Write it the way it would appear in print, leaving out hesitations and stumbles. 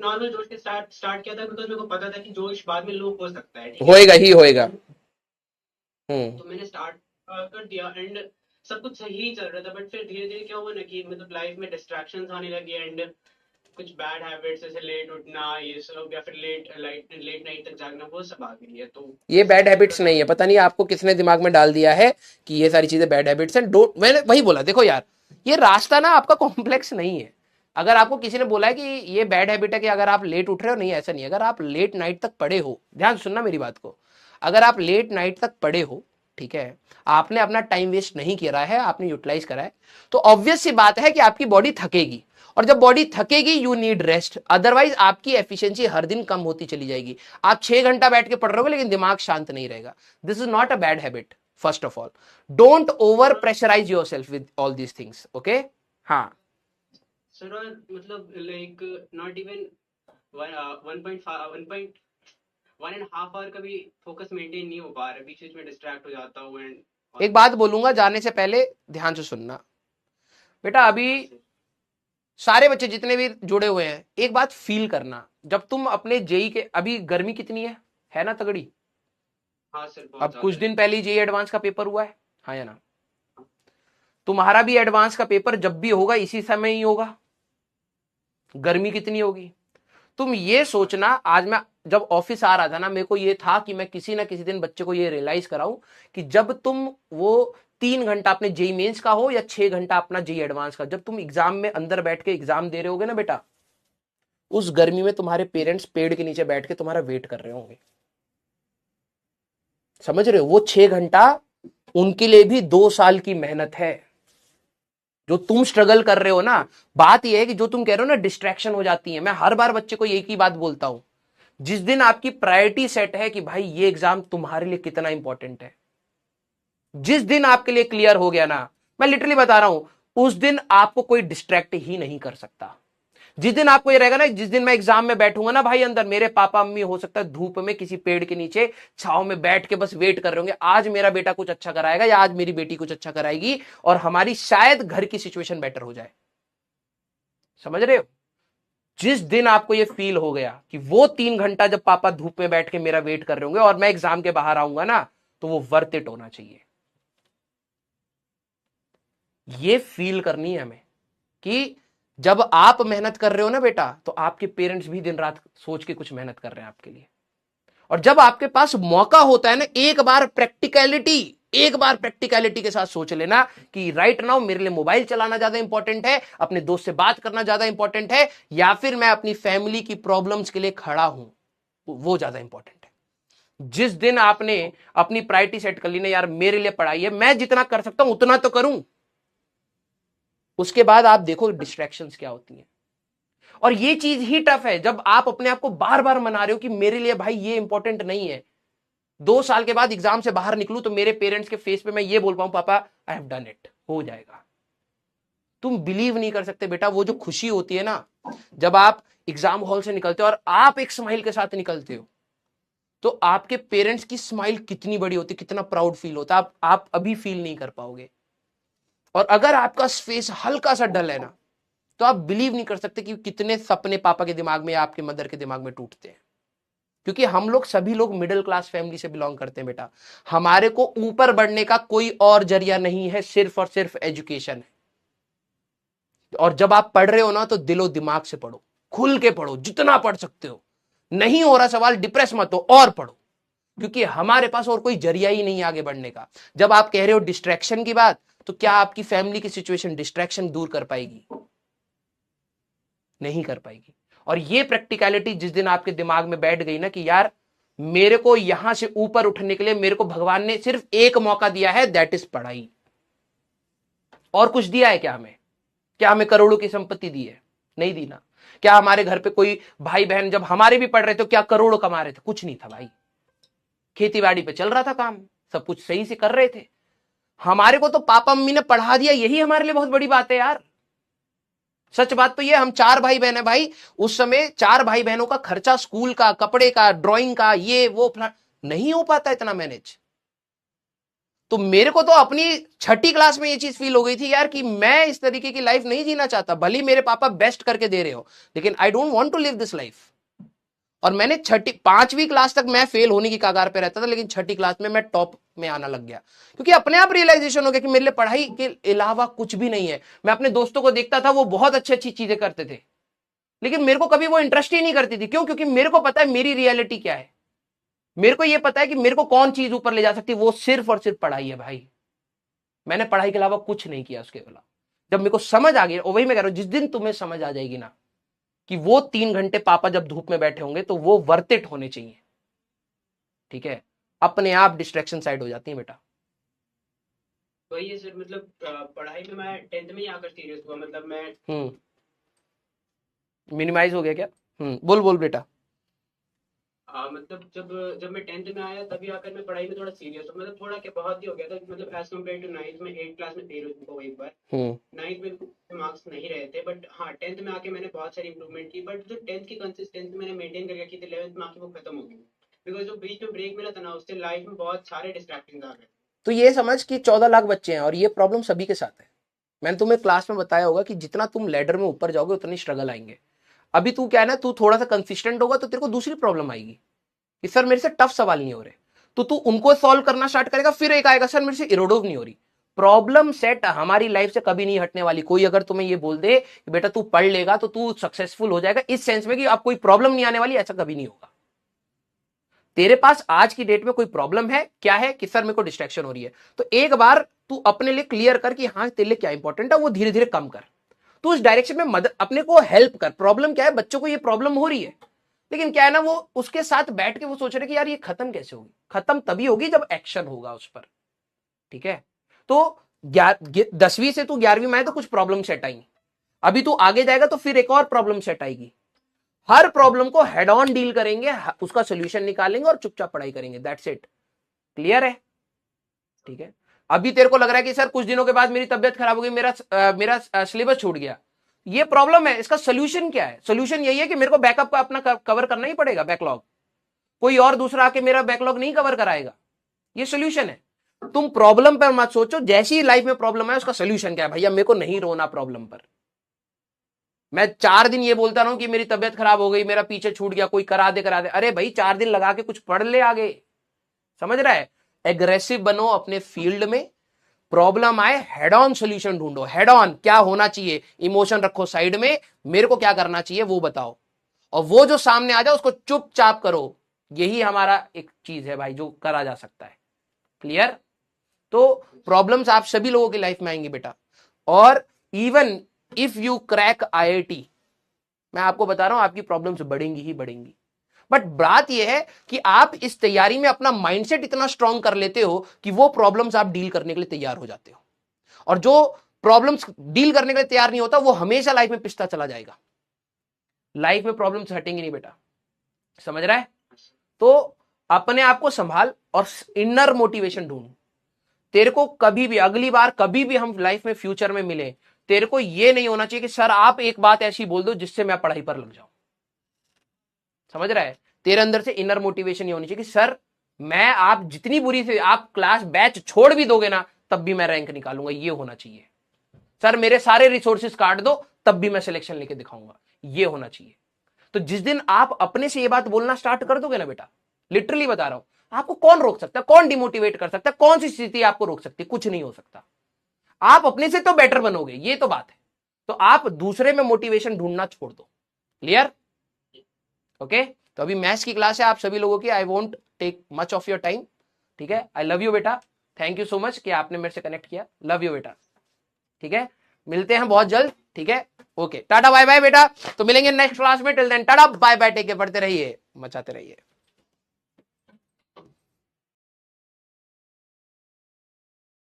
Normal जोश के start start किया था, बिकॉज मेरे को पता था कि जोश बाद में लो हो सकता है, ठीक है। होएगा ही होएगा। हम्म। तो मैंने स्टार्ट कर दिया एंड सब कुछ सही चल रहा था, बट फिर धीरे धीरे क्या हुआ ना कि मतलब लाइफ में डिस्ट्रैक्शंस आने लगे एंड कुछ बैड हैबिट्स जैसे लेट उठना ये सब, या फिर लेट नाइट तक जागना, वो सब आ गई है, तो ये इस बैड वजह से थोड़ा हैबिट्स सा। नहीं है, पता नहीं आपको किसने दिमाग में डाल दिया है कि ये सारी चीजें बैड हैबिट्स हैं। डोंट, मैंने वही बोला, देखो यार, ये रास्ता ना आपका कॉम्प्लेक्स नहीं है। अगर आपको किसी ने बोला है कि ये बैड हैबिट है कि अगर आप लेट उठ रहे हो, नहीं, ऐसा नहीं है। अगर आप लेट नाइट तक पड़े हो, ध्यान से सुनना मेरी बात को, अगर आप लेट नाइट तक पड़े हो, ठीक है, आपने अपना टाइम वेस्ट नहीं किया है, आपने यूटिलाइज करा है, तो ऑब्वियस सी बात है कि आपकी बॉडी थकेगी। और जब बॉडी थकेगी, यू नीड रेस्ट, अदरवाइज आपकी एफिशिएंसी हर दिन कम होती चली जाएगी। आप 6 घंटा बैठ के पढ़ रहे हो लेकिन दिमाग शांत नहीं रहेगा। This is not a bad habit. First of all, don't over हाँ pressurise yourself with all these things, okay. हाँ। सर, और मतलब लाइक नॉट इवन 1.5 आवर का भी फोकस मेंटेन नहीं हो पा रहा है, बीच बीच में डिस्ट्रैक्ट हो जाता हूँ एंड ऑल एक दैट। बात बोलूंगा जाने से पहले, ध्यान से सुनना बेटा। अभी हाँ सर। सारे बच्चे जितने भी जुड़े हुए हैं, एक बात फील करना, जब तुम अपने जेई के, अभी गर्मी कितनी है ना तगड़ी। हाँ सर, बहुत अब कुछ ज्यादा है। दिन पहले जेई एडवांस का पेपर हुआ है, हाँ या ना। तुम्हारा भी एडवांस का पेपर जब भी होगा इसी समय ही होगा। गर्मी कितनी होगी। तुम ये हाँ सोचना, आज मैं जब ऑफिस आ रहा था ना, मेरे को ये था कि मैं किसी ना किसी दिन बच्चे को ये रियलाइज कराऊं कि जब तुम वो 3 घंटा अपने जेई मेंस का हो या 6 घंटा अपना जेई एडवांस का, जब तुम एग्जाम में अंदर बैठ के एग्जाम दे रहे होगे ना बेटा, उस गर्मी में तुम्हारे पेरेंट्स पेड़ के नीचे बैठ के तुम्हारा वेट कर रहे होंगे। समझ रहे हो, वो 6 घंटा उनके लिए भी 2 साल की मेहनत है। जो तुम स्ट्रगल कर रहे हो ना, बात यह है कि जो तुम कह रहे हो ना डिस्ट्रैक्शन हो जाती है, मैं हर बार बच्चे को एक ही बात बोलता हूं, जिस दिन आपकी प्रायोरिटी सेट है कि भाई ये एग्जाम तुम्हारे लिए कितना इंपॉर्टेंट है, जिस दिन आपके लिए क्लियर हो गया ना, मैं लिटरली बता रहा हूं, उस दिन आपको कोई डिस्ट्रैक्ट ही नहीं कर सकता। जिस दिन आपको ये रहेगा ना, जिस दिन मैं एग्जाम में बैठूंगा ना भाई, अंदर मेरे पापा मम्मी हो सकता है धूप में किसी पेड़ के नीचे छाव में बैठ के बस वेट कर रहे होंगे, आज मेरा बेटा कुछ अच्छा कराएगा या आज मेरी बेटी कुछ अच्छा कराएगी, और हमारी शायद घर की सिचुएशन बेटर हो जाए। समझ रहे हो। जिस दिन आपको ये फील हो गया कि वो 3 घंटा जब पापा धूप में बैठ के मेरा वेट कर रहे होंगे और मैं एग्जाम के बाहर आऊंगा ना, तो वो वर्थ इट होना चाहिए। ये फील करनी है हमें कि जब आप मेहनत कर रहे हो ना बेटा, तो आपके पेरेंट्स भी दिन रात सोच के कुछ मेहनत कर रहे हैं आपके लिए। और जब आपके पास मौका होता है ना, एक बार प्रैक्टिकलिटी के साथ सोच लेना कि राइट नाउ मेरे लिए मोबाइल चलाना ज्यादा इंपॉर्टेंट है, अपने दोस्त से बात करना ज्यादा इंपॉर्टेंट है, या फिर मैं अपनी फैमिली की प्रॉब्लम्स के लिए खड़ा हूं, वो ज्यादा इंपॉर्टेंट है। जिस दिन आपने अपनी प्रायोरिटी सेट कर ली ना, यार मेरे लिए पढ़ाई है, मैं जितना कर सकता हूं उतना तो करूं, उसके बाद आप देखो डिस्ट्रैक्शंस क्या होती हैं। और ये चीज ही टफ है जब आप अपने आप को बार बार मना रहे हो कि मेरे लिए भाई ये इंपॉर्टेंट नहीं है। 2 साल के बाद एग्जाम से बाहर निकलूं तो मेरे पेरेंट्स के फेस पे मैं ये बोल पाऊं, पापा आई हैव डन इट, हो जाएगा। तुम बिलीव नहीं कर सकते बेटा, वो जो खुशी होती है ना, जब आप एग्जाम हॉल से निकलते हो और आप एक स्माइल के साथ निकलते हो, तो आपके पेरेंट्स की स्माइल कितनी बड़ी होती है, कितना प्राउड फील होता है, आप अभी फील नहीं कर पाओगे। और अगर आपका फेस हल्का सा डल है ना, तो आप बिलीव नहीं कर सकते कि कितने सपने पापा के दिमाग में या आपके मदर के दिमाग में टूटते हैं। क्योंकि हम लोग सभी लोग मिडिल क्लास फैमिली से बिलोंग करते हैं बेटा। हमारे को ऊपर बढ़ने का कोई और जरिया नहीं है, सिर्फ और सिर्फ एजुकेशन है। और जब आप पढ़ रहे हो ना, तो दिलो दिमाग से पढ़ो, खुल के पढ़ो जितना पढ़ सकते हो। नहीं हो रहा सवाल, डिप्रेस मत हो और पढ़ो, क्योंकि हमारे पास और कोई जरिया ही नहीं है आगे बढ़ने का। जब आप कह रहे हो डिस्ट्रैक्शन की बात, तो क्या आपकी फैमिली की सिचुएशन डिस्ट्रैक्शन दूर कर पाएगी? नहीं कर पाएगी। और ये प्रैक्टिकलिटी जिस दिन आपके दिमाग में बैठ गई ना कि यार मेरे को यहां से ऊपर उठने के लिए मेरे को भगवान ने सिर्फ एक मौका दिया है, दैट इज पढ़ाई। और कुछ दिया है क्या हमें? क्या हमें करोड़ों की संपत्ति दी है? नहीं दी ना। क्या हमारे घर पे कोई भाई बहन जब हमारे भी पढ़ रहे थे, क्या करोड़ों कमा रहे थे? कुछ नहीं था भाई। खेती बाड़ी पे चल रहा था काम, सब कुछ सही से कर रहे थे। हमारे को तो पापा मम्मी ने पढ़ा दिया, यही हमारे लिए बहुत बड़ी बात है यार। सच बात तो ये, हम 4 भाई बहन है भाई। उस समय 4 भाई बहनों का खर्चा, स्कूल का, कपड़े का, ड्राइंग का, ये वो नहीं हो पाता इतना मैनेज। तो मेरे को तो अपनी 6ठी क्लास में ये चीज फील हो गई थी यार कि मैं इस तरीके की लाइफ नहीं जीना चाहता, भले मेरे पापा बेस्ट करके दे रहे हो, लेकिन I don't want to live this life. और मैंने 5वीं क्लास तक मैं फेल होने की कगार पे रहता था, लेकिन 6ठी क्लास में मैं टॉप में आना लग गया, क्योंकि अपने आप रियलाइजेशन हो गया कि मेरे लिए पढ़ाई के अलावा कुछ भी नहीं है। मैं अपने दोस्तों को देखता था, वो बहुत अच्छी अच्छी चीजें करते थे, लेकिन मेरे को कभी वो इंटरेस्ट ही नहीं करती थी। क्यों? क्योंकि मेरे को पता है मेरी रियलिटी क्या है। मेरे को ये पता है कि मेरे को कौन चीज ऊपर ले जा सकती है, वो सिर्फ और सिर्फ पढ़ाई है भाई। मैंने पढ़ाई के अलावा कुछ नहीं किया उसके अलावा। जब मेरे को समझ आ गई, और वही मैं कह रहा हूं, जिस दिन तुम्हें समझ आ जाएगी ना कि वो 3 घंटे पापा जब धूप में बैठे होंगे तो वो वर्थ इट होने चाहिए, ठीक है, अपने आप डिस्ट्रैक्शन साइड हो जाती है बेटा। वही है सर, मतलब पढ़ाई में मैं 10th में ही आकर सीरियस हुआ। मतलब मैं मिनिमाइज हो गया क्या? बोल बोल बेटा। मतलब जब जब मैं 10th में आया तभी आकर मैं पढ़ाई में थोड़ा सीरियस हुआ। मतलब थोड़ा क्या, बहुत ही हो गया था। मतलब एज कम्पेयर टू 9th में, 8th क्लास में फेल हो एक बार। 9th में मार्क्स नहीं रहे थे, बट हाँ 10th में आके मैंने बहुत सारी इंप्रूवमेंट की। बट जो 10th की कंसिस्टेंसी मैंने मेंटेन करके रखी थी, 11th में आके वो खत्म हो गई। बिकॉज जो बीच में ब्रेक मिला था ना, उससे लाइफ में बहुत सारे डिस्ट्रैक्शन आ गए। तो ये समझ कि 14 लाख बच्चे हैं और ये प्रॉब्लम सभी के साथ है। मैंने तुम्हें क्लास में बताया होगा कि जितना तुम लैडर में ऊपर जाओगे उतनी स्ट्रगल आएंगे। अभी तू क्या है ना, तू थोड़ा सा कंसिस्टेंट होगा तो तेरे को दूसरी प्रॉब्लम आएगी कि सर मेरे से टफ सवाल नहीं हो रहे, तो तू उनको सॉल्व करना स्टार्ट करेगा। फिर एक आएगा, सर मेरे से इरोडोव नहीं हो रही। प्रॉब्लम सेट हमारी लाइफ से कभी नहीं हटने वाली। कोई अगर तुम्हें ये बोल दे कि बेटा तू पढ़ लेगा तो तू सक्सेसफुल हो जाएगा, इस सेंस में कि अब कोई प्रॉब्लम नहीं आने वाली, ऐसा कभी नहीं होगा। तेरे पास आज की डेट में कोई प्रॉब्लम है क्या? है कि सर मेरे को डिस्ट्रैक्शन हो रही है। तो एक बार तू अपने लिए क्लियर कर कि हाँ तेरे लिए क्या इंपॉर्टेंट है, वो धीरे धीरे कम कर। तू उस डायरेक्शन में मदद, अपने को हेल्प कर। प्रॉब्लम क्या है, बच्चों को ये प्रॉब्लम हो रही है, लेकिन क्या है ना, वो उसके साथ बैठ के वो सोच रहे कि यार ये खत्म कैसे होगी। खत्म तभी होगी जब एक्शन होगा उस पर, ठीक है। तो 10वीं से तू 11वीं में आए तो कुछ प्रॉब्लम सेट आई, अभी तू आगे जाएगा तो फिर एक और प्रॉब्लम सेट आएगी। हर प्रॉब्लम को हेड ऑन डील करेंगे, उसका सोल्यूशन निकालेंगे और चुपचाप पढ़ाई करेंगे। That's it. क्लियर है? ठीक है। अभी तेरे को लग रहा है कि सर कुछ दिनों के बाद मेरी तबियत खराब हो गई, मेरा सिलेबस छूट गया। ये प्रॉब्लम है, इसका सोल्यूशन क्या है? सोल्यूशन यही है कि मेरे को बैकअप का अपना कवर करना ही पड़ेगा बैकलॉग। कोई और दूसरा आके मेरा बैकलॉग नहीं कवर कराएगा। ये सोल्यूशन है। तुम प्रॉब्लम पर मत सोचो, जैसी लाइफ में प्रॉब्लम है उसका सोल्यूशन क्या है। भैया मेरे को नहीं रोना प्रॉब्लम पर। मैं 4 दिन ये बोलता रहा हूं कि मेरी तबियत खराब हो गई, मेरा पीछे छूट गया, कोई करा दे। अरे भाई 4 दिन लगा के कुछ पढ़ ले आगे। समझ रहा है? एग्रेसिव बनो अपने फील्ड में। प्रॉब्लम आए हेड ऑन सोल्यूशन ढूंढो। हेड ऑन क्या होना चाहिए, इमोशन रखो साइड में, मेरे को क्या करना चाहिए वो बताओ, और वो जो सामने आ जाए उसको चुपचाप करो। यही हमारा एक चीज है भाई जो करा जा सकता है। क्लियर? तो प्रॉब्लम्स आप सभी लोगों की लाइफ में आएंगी बेटा। और even if you crack IIT, मैं आपको बता रहा हूं आपकी प्रॉब्लम्स बढ़ेंगी ही बढ़ेंगी। बट बात यह है कि आप इस तैयारी में अपना माइंडसेट इतना स्ट्रांग कर लेते हो कि वो प्रॉब्लम्स आप डील करने के लिए तैयार हो जाते हो। और जो प्रॉब्लम्स डील करने के लिए तैयार नहीं होता वो हमेशा लाइफ में पिसता चला जाएगा। लाइफ में प्रॉब्लम्स हटेंगी नहीं बेटा। समझ रहा है? तो अपने आप को संभाल और इनर मोटिवेशन ढूंढ। तेरे को कभी भी, अगली बार कभी भी हम लाइफ में फ्यूचर में मिले, तेरे को यह नहीं होना चाहिए कि सर आप एक बात ऐसी बोल दो जिससे मैं पढ़ाई पर लग जाऊं। समझ रहा है? तेरे अंदर से इनर मोटिवेशन ये होनी चाहिए कि सर मैं, आप जितनी बुरी से आप क्लास बैच छोड़ भी दोगे ना तब भी मैं रैंक निकालूंगा। ये होना चाहिए। सर मेरे सारे रिसोर्सेज काट दो तब भी मैं सिलेक्शन लेके दिखाऊंगा। ये होना चाहिए। तो जिस दिन आप अपने से ये बात बोलना स्टार्ट कर दोगे ना बेटा, लिटरली बता रहा हूं, आपको कौन रोक सकता है, कौन डिमोटिवेट कर सकता है, कौन सी स्थिति आपको रोक सकती है? कुछ नहीं हो सकता। आप अपने से तो बेटर बनोगे, ये तो बात है। तो आप दूसरे में मोटिवेशन ढूंढना छोड़ दो। क्लियर? ओके। तो अभी मैथ्स की क्लास है आप सभी लोगों की। I won't take much of your time. ठीक है। आई लव यू बेटा। थैंक यू सो मच कि आपने मेरे से कनेक्ट किया। लव यू बेटा। ठीक है, मिलते हैं बहुत जल्द। ठीक है, ओके, टाटा बाय बाय बेटा। तो मिलेंगे नेक्स्ट क्लास में। Till then tata bye bye, take care, पढ़ते रहिए, मचाते रहिए।